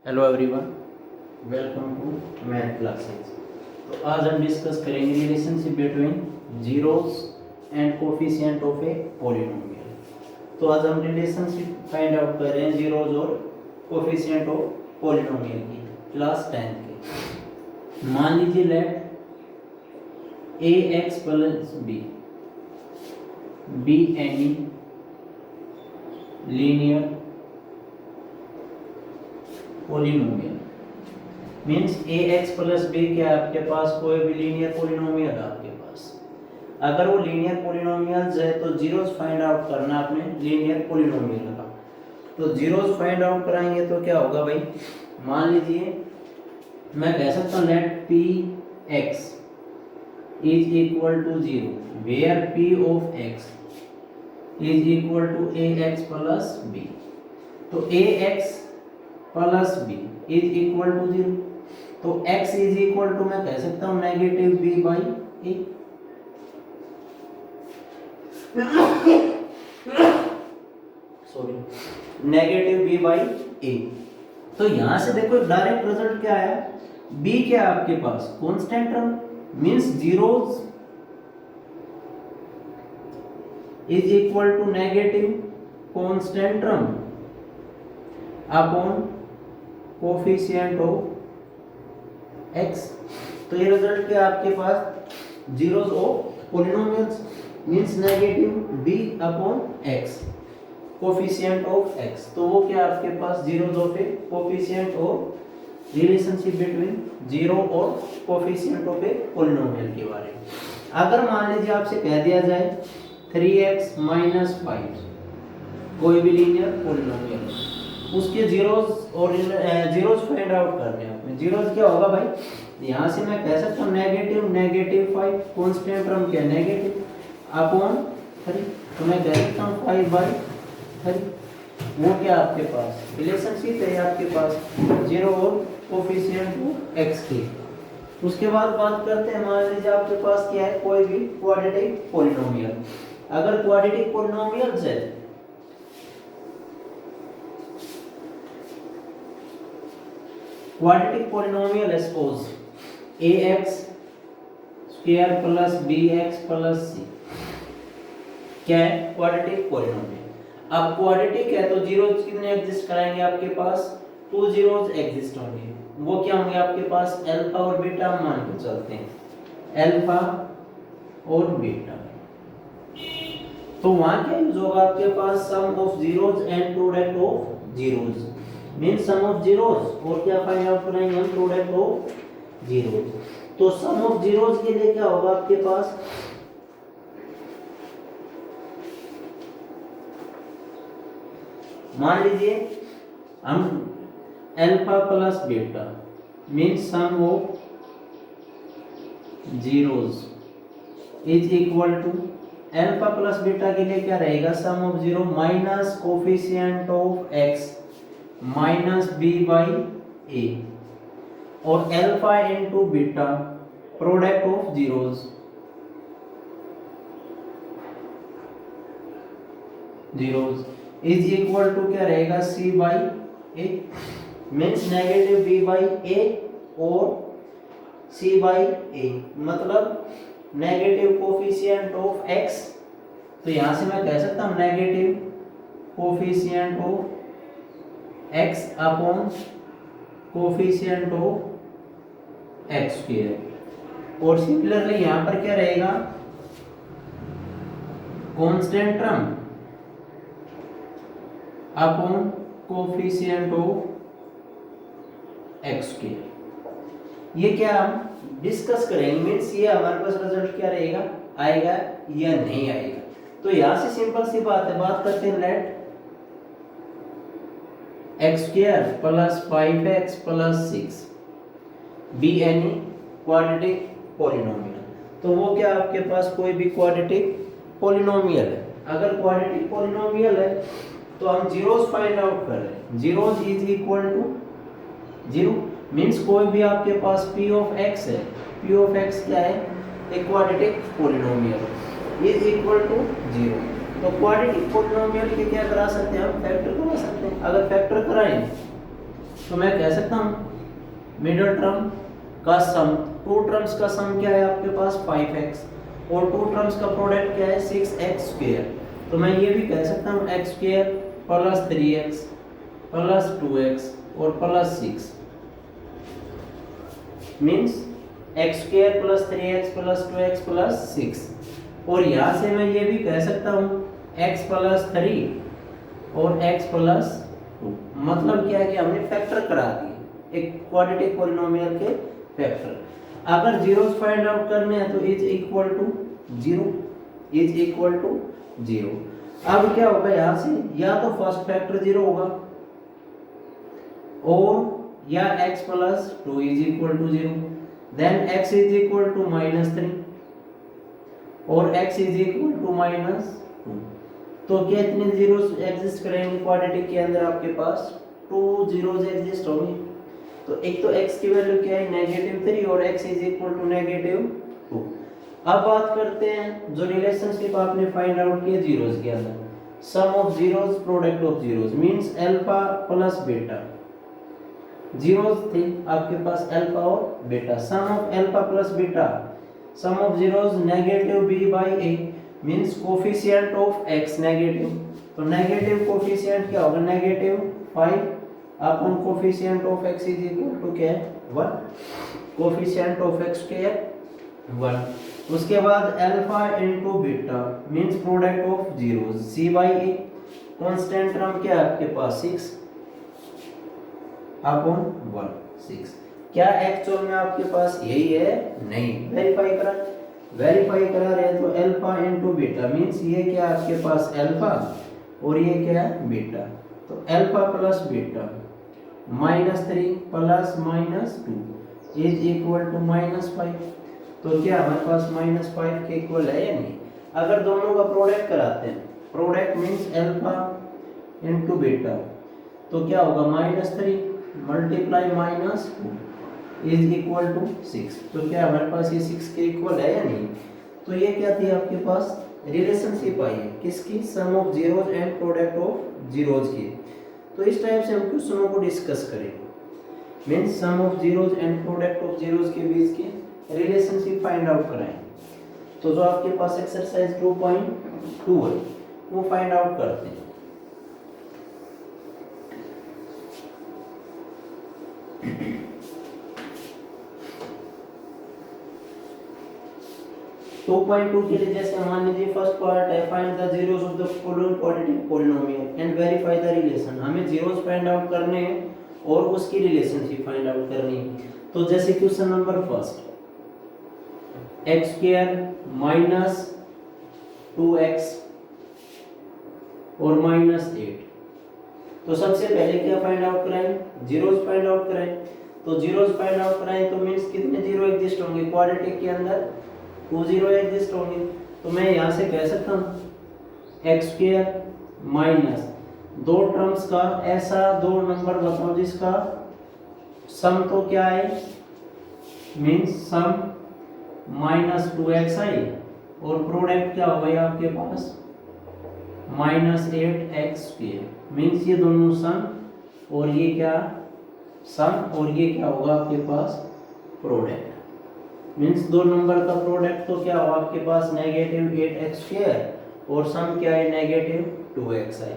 Hello everyone, welcome to math classes. तो आज हम डिस्कस करेंगे relationship between zeros and coefficient of a polynomial. तो आज हम रिलेशनशिप फाइंड आउट कर रहे हैं जीरोस और कोफिशिएंट ऑफ पॉलिनोमियल की, क्लास 10 के। मान लीजिए let a x plus b any linear polynomial means a x plus b क्या है आपके पास, कोई भी लीनियर पोलिनोमियल है आपके पास। अगर वो लीनियर पोलिनोमियल्स है तो जीरोस फाइंड आउट करना आपने लीनियर पोलिनोमियल का। तो जीरोस फाइंड आउट कराएंगे तो क्या होगा भाई, मान लीजिए मैं कह सकता हूँ let P X is equal to zero where P of X is equal to A x plus B. तो A x plus B is equal to zero, तो x इज इक्वल टू मैं कह सकता हूं negative b by A. Sorry, negative b by A. तो यहां से देखो डायरेक्ट रिजल्ट क्या है, b क्या है आपके पास, constant term means zeros is equal to negative constant term upon coefficient of x। तो ये रिजल्ट क्या आपके पास, zeros of polynomials means negative b upon x coefficient of x। तो वो क्या आपके पास zeros of a coefficient of relationship between zero और कोफिशिएंट ऑफ ए पॉलिनोमियल के बारे में। अगर मान लीजिए आपसे कह दिया जाए 3x - 5 कोई भी लीनियर पॉलिनोमियल, उसके जीरोस और जीरोस फाइंड आउट करने हैं आपने। जीरोस क्या होगा भाई, यहाँ से मैं कह सकता हूँ नेगेटिव 5 कांस्टेंट टर्म क्या नेगेटिव अपॉन 3, तो मैं कह सकता हूँ 5 बाई 3। वो क्या आपके पास रिलेशनशिप है आपके पास जीरो और कोफिशिएंट x की। उसके बाद बात करते हैं, मान लीजिए आपके पास क्या है, कोई भी क्वाड्रेटिक पॉलिनोमियल। अगर क्वाड्रेटिक पॉलिनोमियल्स है क्वाड्रेटिक पॉलिनोमियल है, suppose ax square plus bx plus c क्या है, क्वाड्रेटिक पॉलिनोमियल। अब क्वाड्रेटिक है तो जीरोस कितने एग्जिस्ट कराएंगे आपके पास, 2 जीरोस एग्जिस्ट होंगे। वो क्या होंगे आपके पास, अल्फा और बीटा मान के चलते हैं, अल्फा और बीटा। तो वहां क्या यूज होगा आपके पास, sum of zeros and product of zeros means sum of zeros, और क्या फाइंड आउट करेंगे हम, प्रोडक्ट ऑफ जीरोस। तो सम ऑफ जीरोस के लिए क्या होगा आपके पास, मान लीजिए हम alpha plus beta means sum of zeros is equal to alpha plus beta के लिए क्या रहेगा, sum of zero minus coefficient of x minus B by ए, और alpha into beta product of zeros is equal to क्या रहेगा, C by A means negative B by ए और C by ए, मतलब negative coefficient of x। तो यहां से मैं कह सकता हूं negative coefficient of x upon coefficient of x square. और सिमिलरली यहां पर क्या रहेगा, constant term upon coefficient of x square. ये क्या हम डिस्कस करेंगे, मींस ये हमारे पास रिजल्ट क्या रहेगा, आएगा या नहीं आएगा। तो यहां से सिंपल सी बात है, बात करते हैं let x square plus 5x plus 6 be any quadratic polynomial. तो वो क्या आपके पास कोई भी क्वाड्रेटिक पॉलिनोमियल है। अगर क्वाड्रेटिक पॉलिनोमियल है तो हम जीरोस फाइंड आउट कर रहे हैं, zeros is equal to zero means कोई भी आपके पास p ऑफ x है, p ऑफ x क्या है, एक quadratic polynomial is equal to zero. तो क्वाड्रेटिक पॉलिनोमियल के क्या करा सकते हैं हम, फैक्टर करा सकते हैं। अगर फैक्टर कराएं तो मैं कह सकता हूँ मिडिल टर्म का सम, टू टर्म्स का सम क्या है आपके पास 5x और टू टर्म्स का प्रोडक्ट क्या है 6x स्क्वायर। तो मैं ये भी कह सकता हूँ x square plus 3x plus 2x और plus 6 means x square plus 3x plus 2x plus 6। और यहाँ से मैं ये भी कह सकता हूँ x प्लस 3 और x प्लस 2। मतलब क्या है कि हमने फैक्टर करा दिए एक क्वाड्रेटिक पॉलिनोमियल के फैक्टर। अगर जीरोस फाइंड आउट करने हैं तो is equal to 0, is equal to 0। अब क्या होगा यहाँ से, या तो फर्स्ट फैक्टर 0 होगा और या x plus 2 is equal to 0, then x is equal to -3 और x इज इक्वल टू -2। तो कितने जीरोस एग्जिस्ट करेंगे क्वाड्रेटिक के अंदर, आपके पास 2 जीरोस एग्जिस्ट होंगे। तो एक तो x की वैल्यू क्या है -3 और x इज इक्वल टू -2। अब बात करते हैं जो रिलेशनशिप आपने फाइंड आउट किया जीरोस के अंदर, sum of zeros product of zeros means alpha plus beta. Zeros थे आपके पास अल्फा और beta, sum of alpha plus beta, sum of zeros -b/a means coefficient of x negative. तो negative coefficient क्या होगा -5 upon coefficient of x is equal to क्या है 1, coefficient of x क्या है 1। उसके बाद alpha into beta means product of zeros c/a, constant term क्या है आपके पास 6 अपॉन 1 6। क्या एक्चुअल में आपके पास यही है? नहीं, वेरीफाई करा रहे हैं तो अल्फा इनटू बीटा मींस ये क्या आपके पास अल्फा और ये क्या है बीटा। तो alpha plus beta -3 plus -2 is equal to -5। तो क्या हमारे पास -5 के इक्वल है या नहीं? अगर दोनों का प्रोडक्ट कराते हैं, product means alpha into beta, तो क्या होगा -3 मल्टीप्लाई -2 इज इक्वल टू 6। तो क्या हमारे पास ये 6 के इक्वल है या नहीं? तो ये क्या थी आपके पास रिलेशनशिप आई है किसकी, sum of zeros and product of zeros की। तो इस टाइप से हम क्वेश्चनों को डिस्कस करेंगे, means sum of zeros and product of zeros के बीच की रिलेशनशिप फाइंड आउट कराएं। तो जो आपके पास एक्सरसाइज 2.2 है वो फाइंड आउट करते हैं। 2.2 के लिए जैसे मान लीजिए फर्स्ट पार्ट है find the zeros of the following quadratic polynomial and verify the relation. हमें जीरोस फाइंड आउट करने हैं और उसकी रिलेशनशिप फाइंड आउट करनी है। तो जैसे question number first x² minus 2x और -8। तो सबसे पहले क्या फाइंड आउट कराएं, जीरोस फाइंड आउट कराएं। तो जीरोस फाइंड आउट कराएं तो मींस कितने जीरो एग्जिस्ट होंगे क्वाड्रेटिक के अंदर, 2 जीरो एग्जिस्ट होंगे। तो मैं यहां से कह सकता हूं x² माइनस दो टर्म्स का ऐसा दो नंबर बताओ जिसका सम तो क्या है मींस सम -2xi और प्रोडक्ट क्या होगा आपके पास -8x² मींस ये दोनों सम और ये क्या सम और ये क्या होगा आपके पास प्रोडक्ट मींस दो नंबर का प्रोडक्ट तो क्या होगा आपके पास -8x² और सम क्या है -2xi।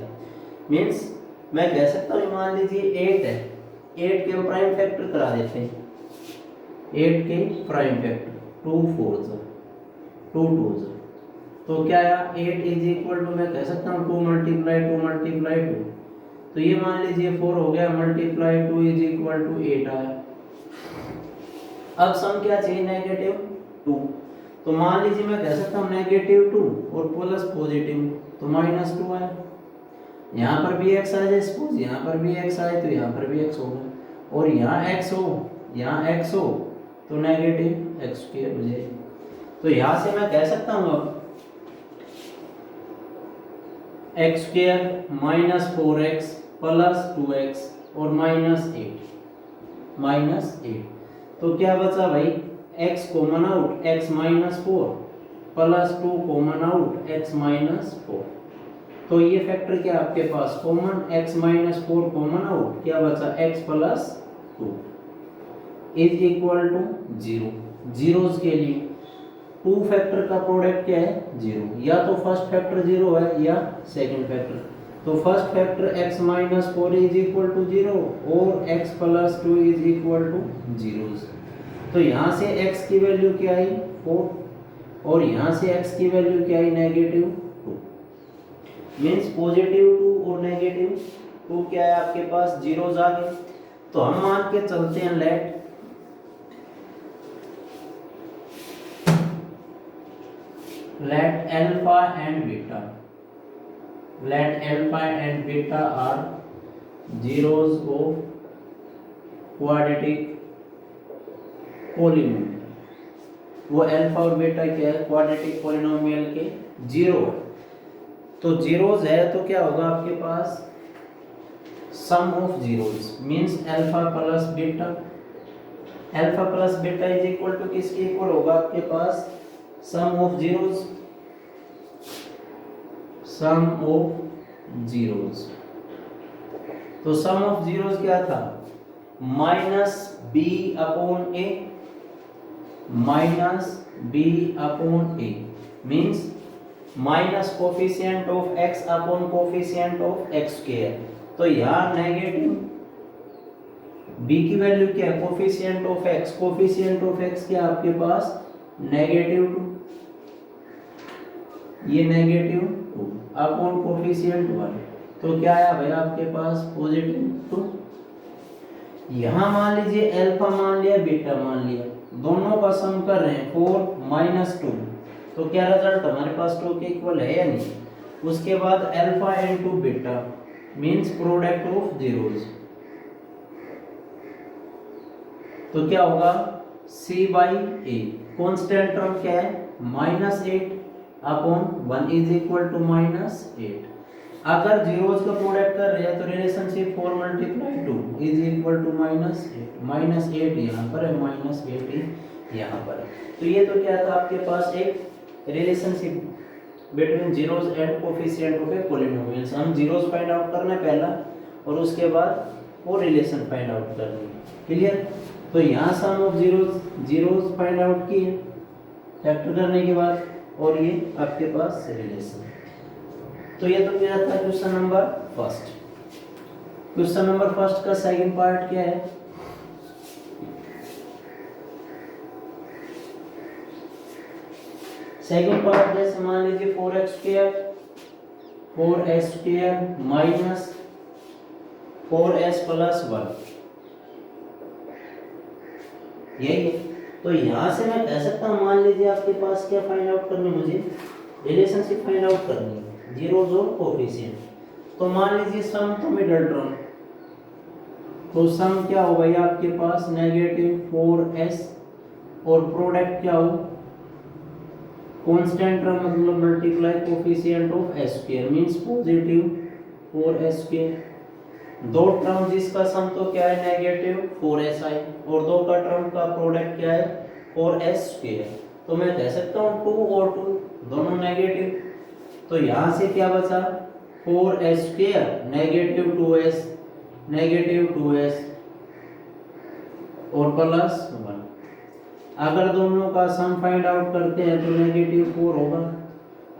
मींस मैं कह सकता हूँ मान लीजिए 8 है, 8 के प्राइम फैक्टर करा देते हैं, 8 के प्राइम फैक्टर 2 4 2 2 तो क्या आया 8 इज इक्वल टू मैं कह सकता हूँ 2 मल्टीप्लाई 2। तो ये मान लीजिए 4 हो गया मल्टीप्लाई 2 इज इक्वल टू 8 आया। अब सम क्या चाहिए -2। तो मान लीजिए मैं कह सकता हूँ -2 और प्लस पॉजिटिव तो -2 आया। यहाँ पर भी x आ जाए सपोज, यहाँ पर भी x आए तो यहाँ पर भी x होगा और यहाँ x हो यहाँ x हो तो -x² हो जाए। तो यहाँ से मैं कह सकता हूँ अब x² minus 4x plus 2x और -8 तो क्या बचा भाई x common out x -4 plus 2 common out x -4 तो ये फैक्टर क्या आपके पास common, x minus 4 common out, क्या बचा x plus 2 is equal to 0। Zeros के लिए 2 फैक्टर का प्रोडक्ट क्या है 0, या तो फर्स्ट फैक्टर 0 है या सेकंड फैक्टर। तो first factor x minus 4 is equal to 0 और x plus 2 is equal to 0। तो यहाँ से x की वैल्यू क्या आई 4 और यहाँ से x की वैल्यू क्या आई नेगेटिव 2। मीन्स पॉजिटिव 2 और नेगेटिव 2 क्या है आपके पास जीरोस आ गए। तो हम मान के चलते हैं late alpha and beta, let alpha and beta are zeros of quadratic polynomial। वो अल्फा और बीटा क्या है क्वाड्रेटिक पॉलिनोमियल के जीरो है। तो जीरोस है तो क्या होगा आपके पास sum of zeros means alpha plus beta. Alpha plus beta is equal to किसके इक्वल होगा आपके पास sum of zeros, sum of zeros. तो सम ऑफ जीरोस क्या था minus b upon a, minus b upon a means minus coefficient of x upon coefficient of x square. तो यहाँ negative b की वैल्यू क्या है coefficient of x, coefficient of x क्या आपके पास नेगेटिव 2, ये नेगेटिव 2 अपॉन कोफिशिएंट 1। तो क्या आया भाई आपके पास पॉजिटिव 2। यहाँ मान लीजिए अल्फा मान लिया बीटा मान लिया, दोनों का सम कर रहे हैं 4 माइनस 2। तो क्या रिजल्ट हमारे पास 2 के इक्वल है या नहीं। उसके बाद alpha into beta means product of zeros. तो क्या होगा c by A, constant term क्या है -8 अपॉन 1 इज इक्वल टू -8। अगर जीरोस का प्रोडक्ट कर रहे हैं तो relationship 4 multiply 2 is equal to -8 यहाँ पर है -8 यहाँ पर है। तो ये तो क्या था आपके पास एक relationship between zeros and coefficient of a polynomial. हम जीरोस फाइंड आउट करना है पहला और उसके बाद वो रिलेशन फाइंड आउट करनी है। क्लियर। तो यहाँ सम ऑफ जीरोस फाइंड आउट किए फैक्टर करने के बाद और ये आपके पास रिलेशन। तो ये तो क्या था question number first. Question number first का सेकंड पार्ट क्या है सेकंड पार्ट जैसे मान लीजिए 4x square minus 4s plus 1 यही है। तो यहाँ से मैं कह सकता हूँ मान लीजिए आपके पास क्या फाइंड आउट करनी मुझे रिलेशनशिप फाइंड आउट करनी है जीरोस और कोफिशिएंट। तो मान लीजिए सम तो मिडल टर्म, तो सम क्या हो गया आपके पास नेगेटिव 4s और प्रोडक्ट क्या हो कांस्टेंट टर्म मतलब multiply coefficient of s square means positive 4s square. दो टर्म जिसका सम तो क्या है नेगेटिव 4si और दो का टर्म का प्रोडक्ट क्या है 4s स्क्वायर। तो मैं कह सकता हूँ 2 और 2 दोनों नेगेटिव। तो यहाँ से क्या बचा 4s स्क्वायर नेगेटिव 2s और प्लस 1। अगर दोनों का सम फाइंड आउट करते हैं तो नेगेटिव 4 होगा।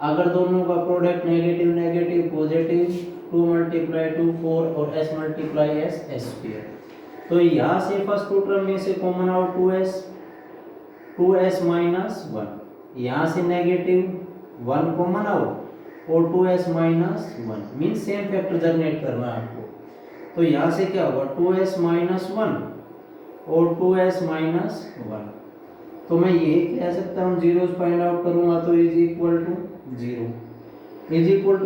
अगर दोनों का प्रोडक्ट नेगेटिव पॉजिटिव 2 मल्टीप्लाई 2 4 और s मल्टीप्लाई s स्क्वायर। तो यहाँ से फर्स्ट टू टर्म में से कॉमन आउट 2s माइनस 1, यहाँ से नेगेटिव 1 कॉमन आउट और 2s minus 1 means same factor generate करना है आपको। तो यहाँ से क्या होगा 2s माइनस 1 और 2s माइनस 1। तो मैं ये कह सकता हूँ जीरोस फाइंड आउट करूंगा तो इज इक्वल टू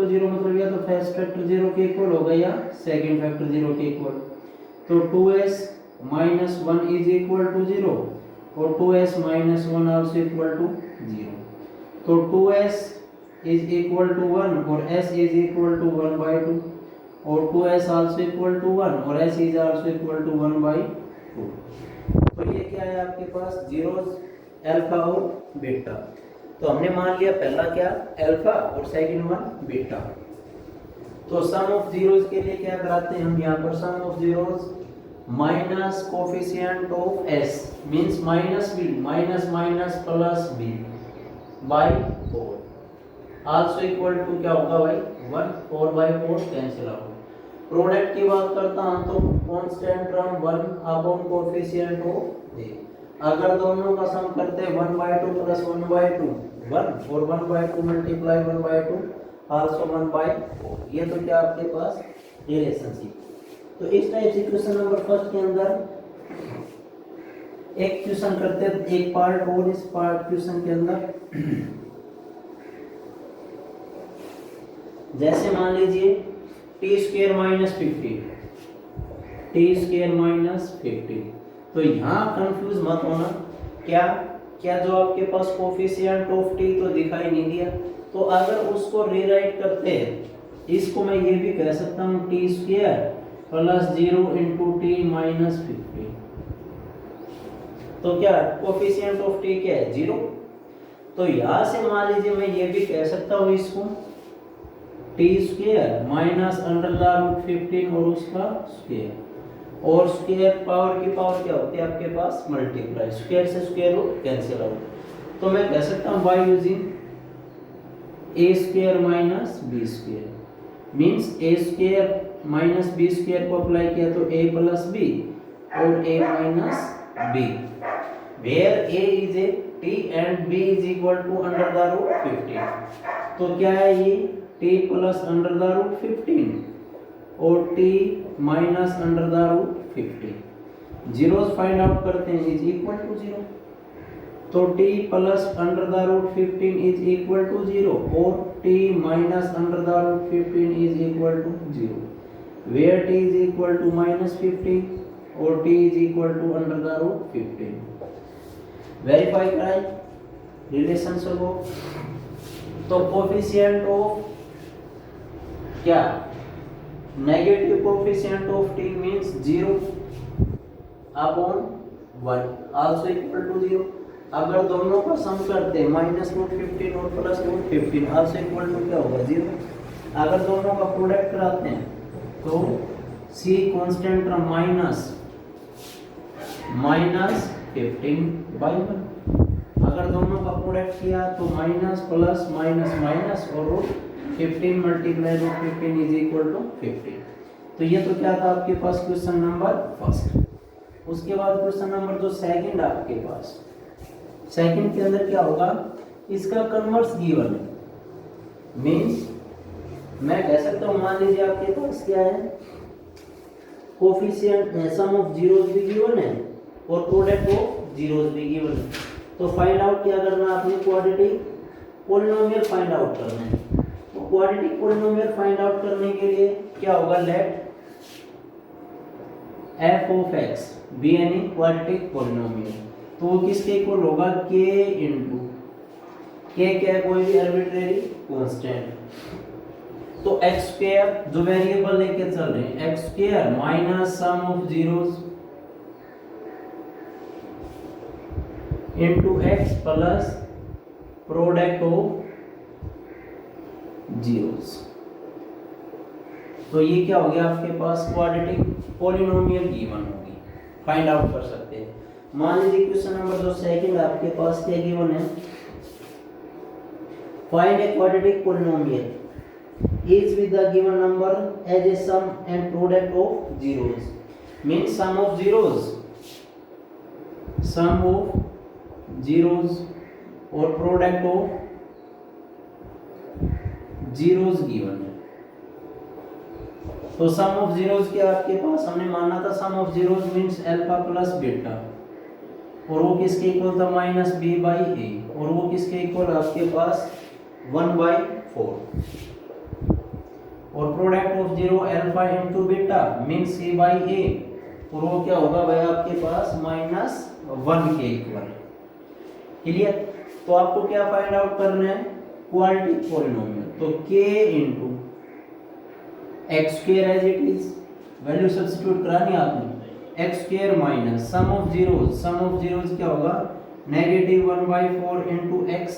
0 मतलब या तो फर्स्ट फैक्टर 0 के इक्वल होगा या सेकंड फैक्टर 0 के इक्वल। तो 2s minus 1 is equal to 0 और 2s minus 1 also equal to 0। तो 2s इज इक्वल टू 1 और s इज इक्वल टू 1/2 और 2s आल्सो इक्वल टू 1 और s is also equal to 1/2। तो ये क्या है आपके पास जीरोस अल्फा और बीटा। तो हमने मान लिया पहला क्या अल्फा और सेकंड वन बीटा। तो सम ऑफ जीरोस के लिए क्या कराते हैं हम यहाँ पर, sum of zeros minus coefficient of s means minus b, minus minus plus b by 4 also equal to क्या होगा भाई 1, 4 बाय 4 कैंसिल आउट। प्रोडक्ट की बात करता हूं तो constant term 1 upon coefficient of a। अगर दोनों का सम करते हैं 1 बाय 2 प्लस 1 बाय 2 1 और 1 by 2 multiply 1 by 2 also 1 by 4। ये तो क्या आपके पास रिलेशनशिप। तो इस टाइप से क्वेश्चन नंबर फर्स्ट के अंदर एक क्वेश्चन करते हैं, एक पार्ट और इस पार्ट क्वेश्चन के अंदर जैसे मान लीजिए T square minus 15, T square minus 15। तो यहाँ कंफ्यूज मत होना, क्या क्या जो आपके पास कोफिशिएंट ऑफ टी तो दिखाई नहीं दिया, तो अगर उसको रीराइट करते हैं इसको मैं ये भी कह सकता हूँ T square plus 0 into T minus 15। तो क्या कोफिशिएंट ऑफ टी क्या है 0। तो यहाँ से मान लीजिए मैं ये भी कह सकता हूँ इसको t square minus under the root 15 और उसका स्क्वायर, और स्क्वायर पावर की पावर क्या होती है आपके पास मल्टीप्लाई, स्क्वायर से स्क्वायर रूट कैंसिल आउट। तो मैं कह सकता हूँ by using a square minus b square means a square minus b square को अप्लाई किया तो a प्लस बी और a minus b, where a is a t and b is equal to under the root 15। तो क्या है ये t plus under the root 15 और t minus under the root 15। Zeros find out करते हैं is equal to 0। तो t plus under the root 15 is equal to 0 और t minus under the root 15 is equal to 0, where t is equal to minus 15 और t is equal to under the root 15। Verify कराएं relationship को। तो coefficient of क्या negative coefficient of t means 0 upon 1 also equal to 0। अगर दोनों का सम करते हैं माइनस रूट 15 और plus root 15 also equal to क्या होगा 0। अगर दोनों का प्रोडक्ट कराते हैं तो c constant term minus 15 by 1। अगर दोनों का प्रोडक्ट किया तो माइनस प्लस माइनस माइनस और root 15 multiply root 15 is equal to 15। तो ये तो क्या था आपके पास क्वेश्चन नंबर फर्स्ट। उसके बाद क्वेश्चन नंबर जो सेकंड आपके पास, सेकंड के अंदर क्या होगा, इसका कन्वर्स गिवन है मींस मैं कह सकता हूँ मान लीजिए आपके पास क्या है कोफिशिएंट सम ऑफ जीरोस भी गिवन है और प्रोडक्ट ऑफ जीरोस भी गिवन है। तो फाइंड आउट क्या करना आपने, क्वाड्रेटिक पॉलिनोमियल फाइंड आउट करना है। तो क्वाड्रेटिक पॉलिनोमियल फाइंड आउट करने के लिए क्या होगा, let f of x be any quadratic polynomial. तो वो किसके इक्वल होगा, k इंटू k क्या है कोई भी आर्बिट्रेरी कांस्टेंट। तो एक्स स्क्वायर जो वेरिएबल लेके चल रहे हैं x square minus sum of zeros into x plus product of zeros. तो ये क्या हो गया आपके पास क्वाड्रेटिक पॉलिनोमियल गिवन होगी, फाइंड आउट कर सकते हैं। मान लीजिए क्वेश्चन नंबर जो सेकंड आपके पास क्या गिवन है, find a quadratic polynomial is with the given number as a sum and product of zeros means sum of zeros और product of zeros given है। तो sum of zeros क्या आपके पास हमने माना था, sum of zeros means alpha plus beta और वो किसके इक्वल था माइनस बी बाई ए और वो किसके इक्वल आपके पास 1/4 और product of zero alpha into beta mean c by ए और वो क्या होगा भाई आपके पास -1 के इक्वल। क्लियर। तो आपको क्या फाइंड आउट करना है, क्वाड्रेटिक पॉलिनोमियल। तो k into x square as it is, value substitute करानी आपने, x square minus sum of zeros क्या होगा -1/4 इंटू एक्स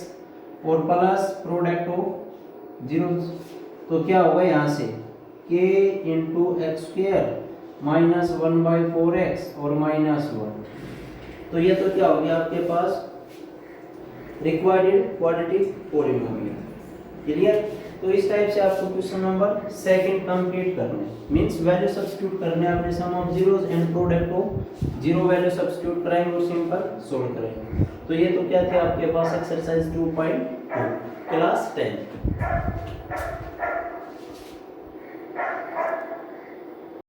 और प्लस प्रोडक्ट ऑफ जीरोस। तो क्या होगा यहाँ से k into x square minus 1/4x और माइनस 1। तो ये तो क्या हो गया आपके पास रिक्वायर्ड क्वाड्रेटिक पॉलिनोमियल। क्लियर। तो इस टाइप से आपको क्वेश्चन नंबर सेकंड कंप्लीट करने मींस वैल्यू सब्स्टिट्यूट करने अपने सम ऑफ जीरोस एंड प्रोडक्ट को जीरो वैल्यू सब्स्टिट्यूट कराएंगे और सिंपल सॉल्व करेंगे। तो ये तो क्या थे आपके पास एक्सरसाइज 2.2 क्लास 10।